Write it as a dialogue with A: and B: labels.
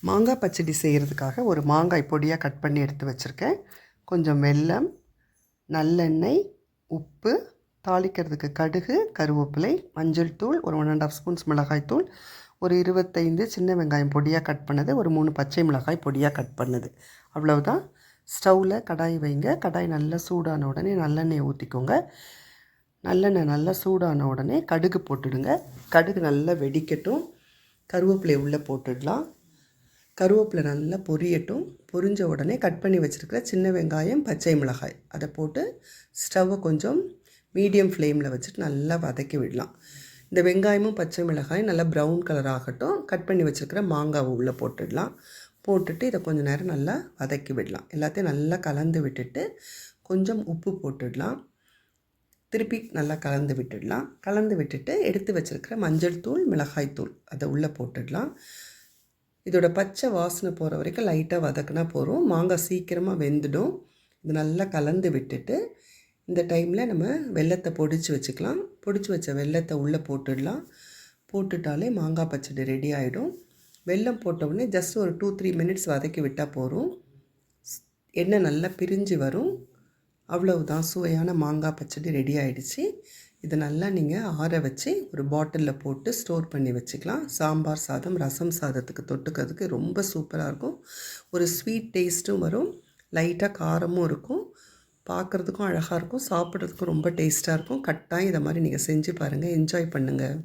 A: மாங்காய் பச்சடி செய்கிறதுக்காக ஒரு மாங்காய் பொடியாக கட் பண்ணி எடுத்து வச்சுருக்கேன். கொஞ்சம் வெல்லம், நல்லெண்ணெய், உப்பு, தாளிக்கிறதுக்கு கடுகு, கருவேப்பிலை, மஞ்சள் தூள், ஒரு 1 1/2 ஸ்பூன்ஸ் மிளகாய் தூள், ஒரு 25 சின்ன வெங்காயம் பொடியாக கட் பண்ணது, ஒரு 3 பச்சை மிளகாய் பொடியாக கட் பண்ணது. அவ்வளவுதான். ஸ்டவ்வில் கடாய் வைங்க. கடாய் நல்லா சூடான உடனே நல்லெண்ணெயை ஊற்றிக்கோங்க. நல்லெண்ணெய் நல்லா சூடான உடனே கடுகு போட்டுடுங்க. கடுகு நல்லா வெடிக்கட்டும். கருவேப்பிலையை உள்ளே போட்டுடலாம். கருவேப்பிலை நல்லா பொரியட்டும். பொரிஞ்ச உடனே கட் பண்ணி வச்சுருக்கிற சின்ன வெங்காயம், பச்சை மிளகாய் அதை போட்டு ஸ்டவ்வை கொஞ்சம் மீடியம் ஃப்ளேமில் வச்சுட்டு நல்லா வதக்கி விடலாம். இந்த வெங்காயமும் பச்சை மிளகாயும் நல்லா ப்ரௌன் கலர் ஆகட்டும். கட் பண்ணி வச்சுருக்கிற மாங்காவை உள்ளே போட்டுடலாம். போட்டுட்டு இதை கொஞ்சம் நேரம் நல்லா வதக்கி விடலாம். எல்லாத்தையும் நல்லா கலந்து விட்டுட்டு கொஞ்சம் உப்பு போட்டுடலாம். திருப்பி நல்லா கலந்து விட்டுடலாம். கலந்து விட்டுட்டு எடுத்து வச்சுருக்கிற மஞ்சள் தூள், மிளகாய் தூள் அதை உள்ளே போட்டுடலாம். இதோட பச்சை வாசனை போகிற வரைக்கும் லைட்டாக வதக்குனா போதும். மாங்காய் சீக்கிரமாக வெந்துடும். இது நல்லா கலந்து விட்டுட்டு இந்த டைமில் நம்ம வெல்லத்தை பொடிச்சு வச்சுக்கலாம். பொடிச்சு வச்ச வெல்லத்தை உள்ளே போட்டுடலாம். போட்டுட்டாலே மாங்காய் பச்சடி ரெடி ஆகிடும். வெல்லம் போட்டவுடனே ஜஸ்ட் ஒரு 2-3 மினிட்ஸ் வதக்கி விட்டால் போதும். எண்ணெய் நல்லா பிரிஞ்சு வரும். அவ்வளவுதான், சுவையான மாங்காய் பச்சடி ரெடி ஆகிடுச்சு. இதை நல்லா நீங்கள் ஆற வச்சு ஒரு பாட்டிலில் போட்டு ஸ்டோர் பண்ணி வச்சுக்கலாம். சாம்பார் சாதம், ரசம் சாதத்துக்கு தொட்டுக்கிறதுக்கு ரொம்ப சூப்பராக இருக்கும். ஒரு ஸ்வீட் டேஸ்ட்டும் வரும், லைட்டாக காரமும் இருக்கும். பார்க்குறதுக்கும் அழகாக இருக்கும், சாப்பிட்றதுக்கும் ரொம்ப டேஸ்ட்டாக இருக்கும். கட்டாயம் இதை மாதிரி நீங்கள் செஞ்சு பாருங்கள், என்ஜாய் பண்ணுங்கள்.